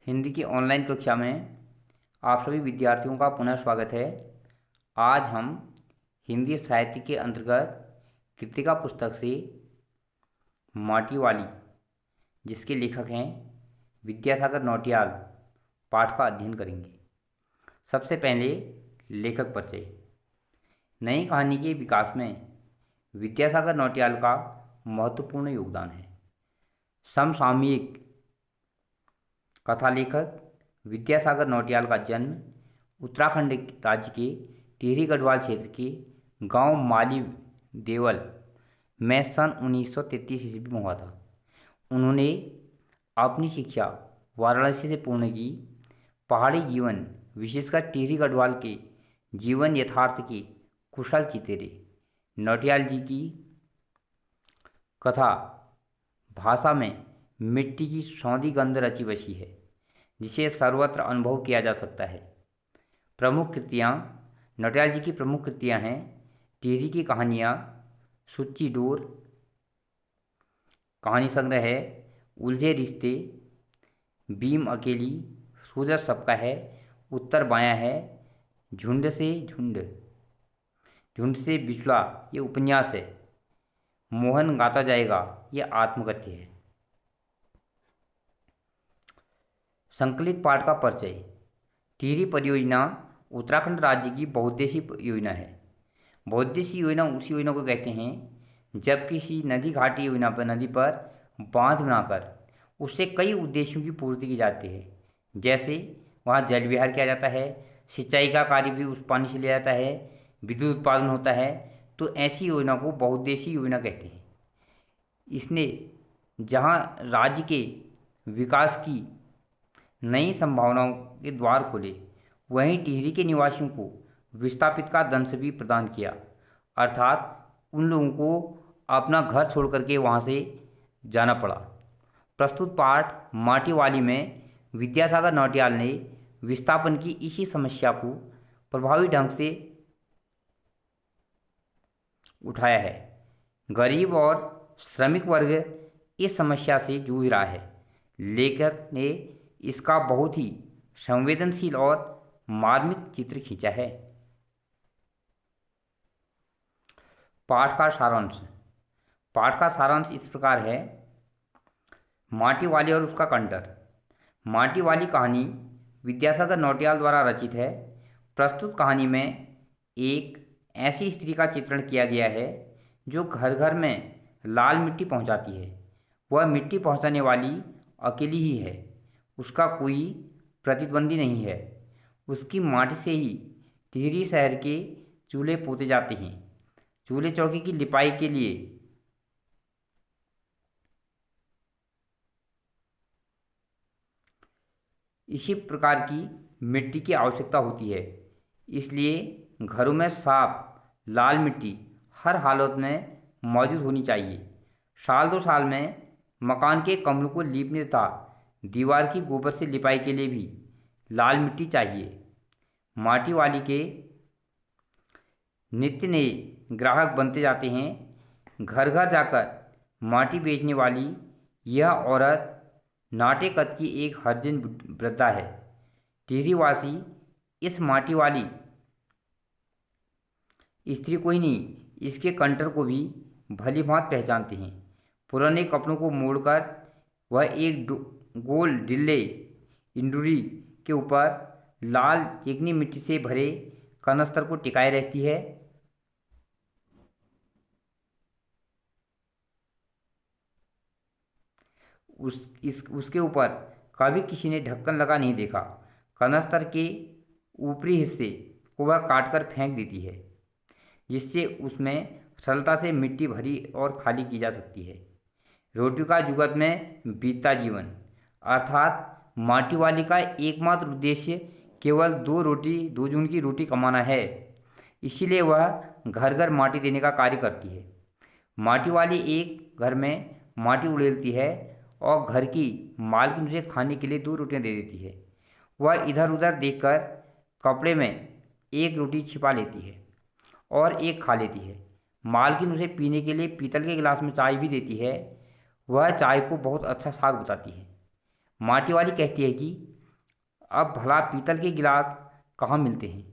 हिंदी की ऑनलाइन कक्षा में आप सभी विद्यार्थियों का पुनः स्वागत है। आज हम हिंदी साहित्य के अंतर्गत कृतिका पुस्तक से माटी वाली, जिसके लेखक हैं विद्यासागर नौटियाल, पाठ का अध्ययन करेंगे। सबसे पहले लेखक परिचय। नई कहानी के विकास में विद्यासागर नौटियाल का महत्वपूर्ण योगदान है। समसामयिक कथा लेखक विद्यासागर नौटियाल का जन्म उत्तराखंड राज्य के टिहरी गढ़वाल क्षेत्र के गांव माली देवल में सन 1933 ईस्वी में हुआ था। उन्होंने अपनी शिक्षा वाराणसी से पूर्ण की। पहाड़ी जीवन, विशेषकर टिहरी गढ़वाल के जीवन यथार्थ के कुशल चितेरे नौटियाल जी की कथा भाषा में मिट्टी की सौंधी गंध रची बसी है, जिसे सर्वत्र अनुभव किया जा सकता है। प्रमुख कृतियाँ नौटियाल जी की प्रमुख कृतियाँ हैं टिहरी की कहानियाँ, सुच्ची डोर कहानी संग्रह है, उलझे रिश्ते, बीम अकेली, सूरज सबका है, उत्तर बायां है, झुंड से झुंड, झुंड से बिछड़ा ये उपन्यास है, मोहन गाता जाएगा ये आत्मकथ्य है। संकलित पाठ का परिचय। टिहरी परियोजना उत्तराखंड राज्य की बहुउद्देशीय योजना है। बहुउद्देशीय योजना उस योजना को कहते हैं जब किसी नदी घाटी योजना पर नदी पर बांध बनाकर उससे कई उद्देश्यों की पूर्ति की जाती है। जैसे वहाँ जल विहार किया जाता है, सिंचाई का कार्य भी उस पानी से लिया जाता है, विद्युत उत्पादन होता है, तो ऐसी योजना को बहुउद्देशीय योजना कहते हैं। इसने जहाँ राज्य के विकास की नई संभावनाओं के द्वार खोले, वहीं टिहरी के निवासियों को विस्थापित का दंश भी प्रदान किया, अर्थात उन लोगों को अपना घर छोड़ करके वहाँ से जाना पड़ा। प्रस्तुत पाठ माटी वाली में विद्यासागर नौटियाल ने विस्थापन की इसी समस्या को प्रभावी ढंग से उठाया है। गरीब और श्रमिक वर्ग इस समस्या से जूझ रहा है। लेखक ने इसका बहुत ही संवेदनशील और मार्मिक चित्र खींचा है। पाठ का सारांश। पाठ का सारांश इस प्रकार है। माटी वाली और उसका कंटर। माटी वाली कहानी विद्यासागर नौटियाल द्वारा रचित है। प्रस्तुत कहानी में एक ऐसी स्त्री का चित्रण किया गया है जो घर घर में लाल मिट्टी पहुंचाती है। वह मिट्टी पहुंचाने वाली अकेली ही है, उसका कोई प्रतिद्वंदी नहीं है। उसकी माटी से ही टिहरी शहर के चूल्हे पोते जाते हैं। चूल्हे चौकी की लिपाई के लिए इसी प्रकार की मिट्टी की आवश्यकता होती है। इसलिए घरों में साफ लाल मिट्टी हर हालत में मौजूद होनी चाहिए। साल दो साल में मकान के कमरों को लीपने तथा दीवार की गोबर से लिपाई के लिए भी लाल मिट्टी चाहिए। माटी वाली के नित्य नए ग्राहक बनते जाते हैं। घर घर जाकर माटी बेचने वाली यह औरत नाटे कद की एक हरिजन वृद्धा है। टिहरी वासी इस माटी वाली स्त्री को ही नहीं, इसके कंटर को भी भली भांति पहचानते हैं। पुराने कपड़ों को मोड़कर वह एक गोल डिल्ले इंडुरी के ऊपर लाल चिकनी मिट्टी से भरे कनस्तर को टिकाए रहती है। उसके ऊपर कभी किसी ने ढक्कन लगा नहीं देखा। कनस्तर के ऊपरी हिस्से को वह काटकर फेंक देती है, जिससे उसमें सरलता से मिट्टी भरी और खाली की जा सकती है। रोटी का जुगत में बीतता जीवन, अर्थात माटी वाली का एकमात्र उद्देश्य केवल दो जून की रोटी कमाना है। इसीलिए वह घर घर माटी देने का कार्य करती है। माटी वाली एक घर में माटी उड़ेलती है और घर की मालकिन उसे खाने के लिए 2 रोटियां दे देती है। वह इधर उधर देखकर कपड़े में एक रोटी छिपा लेती है और एक खा लेती है। मालकिन उसे पीने के लिए पीतल के गिलास में चाय भी देती है। वह चाय को बहुत अच्छा साग बताती है। माटी वाली कहती है कि अब भला पीतल के गिलास कहाँ मिलते हैं?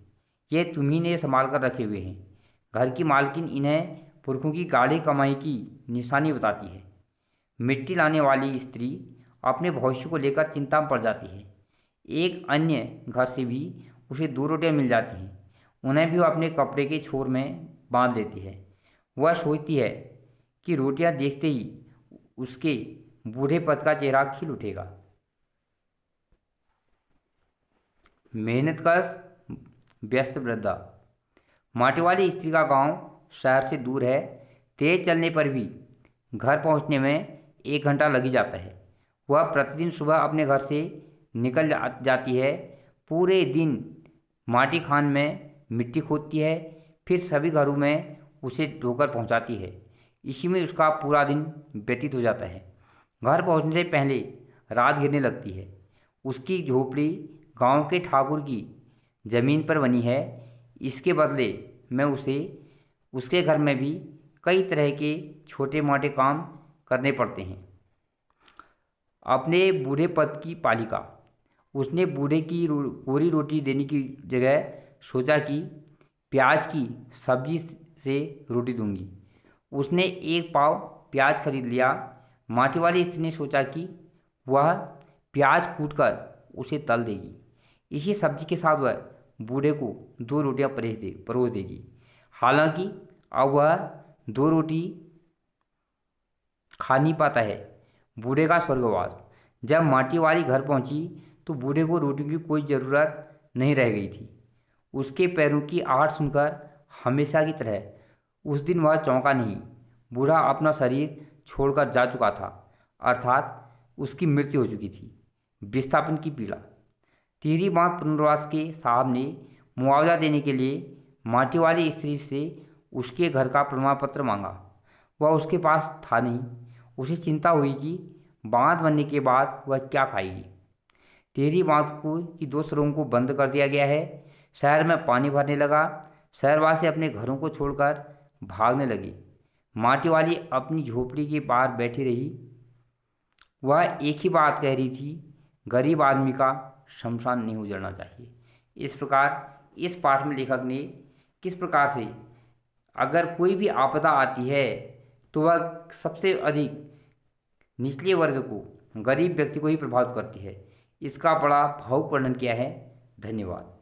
ये तुम्ही ने संभाल कर रखे हुए हैं। घर की मालकिन इन्हें पुरखों की गाढ़ी कमाई की निशानी बताती है। मिट्टी लाने वाली स्त्री अपने भविष्य को लेकर चिंता में पड़ जाती है। एक अन्य घर से भी उसे 2 रोटियां मिल जाती हैं। उन्हें भी वो अपने कपड़े के छोर में बांध लेती है। वह सोचती है कि रोटियां देखते ही उसके बूढ़े पद का चेहरा खिल उठेगा। मेहनतकश व्यस्त वृद्धा। माटी वाली स्त्री का गांव शहर से दूर है। तेज चलने पर भी घर पहुंचने में 1 घंटा लग ही जाता है। वह प्रतिदिन सुबह अपने घर से निकल जाती है। पूरे दिन माटी खान में मिट्टी खोदती है, फिर सभी घरों में उसे ढोकर पहुंचाती है। इसी में उसका पूरा दिन व्यतीत हो जाता है। घर पहुंचने से पहले रात गिरने लगती है। उसकी झोपड़ी गांव के ठाकुर की जमीन पर बनी है। इसके बदले में उसे उसके घर में भी कई तरह के छोटे मोटे काम करने पड़ते हैं। अपने बूढ़े पद की पालिका। उसने बूढ़े की कोरी रोटी देने की जगह सोचा कि प्याज की सब्जी से रोटी दूंगी। उसने 1 पाव प्याज खरीद लिया। माटी वाली स्त्री ने सोचा कि वह प्याज कूटकर उसे तल देगी। इसी सब्जी के साथ वह बूढ़े को 2 रोटियां परोस देगी। हालांकि अब वह 2 रोटी खा नहीं पाता है। बूढ़े का स्वर्गवास। जब माटी वाली घर पहुंची तो बूढ़े को रोटी की कोई ज़रूरत नहीं रह गई थी। उसके पैरों की आहट सुनकर हमेशा की तरह उस दिन वह चौंका नहीं। बूढ़ा अपना शरीर छोड़कर जा चुका था, अर्थात उसकी मृत्यु हो चुकी थी। विस्थापन की पीड़ा। टिहरी बांध पुनर्वास के साहब ने मुआवजा देने के लिए माटी वाली स्त्री से उसके घर का प्रमाण पत्र मांगा। वह उसके पास था नहीं। उसे चिंता हुई कि बांध बनने के बाद वह क्या खाएगी। टिहरी बांध की 2 सरों को बंद कर दिया गया है। शहर में पानी भरने लगा। शहरवासी अपने घरों को छोड़कर भागने लगे। माटी वाली अपनी झोपड़ी के बाहर बैठी रही। वह एक ही बात कह रही थी, गरीब आदमी का शमशान नहीं उजड़ना चाहिए। इस प्रकार इस पाठ में लेखक ने किस प्रकार से अगर कोई भी आपदा आती है तो वह सबसे अधिक निचले वर्ग को, गरीब व्यक्ति को ही प्रभावित करती है, इसका बड़ा भावुक वर्णन किया है। धन्यवाद।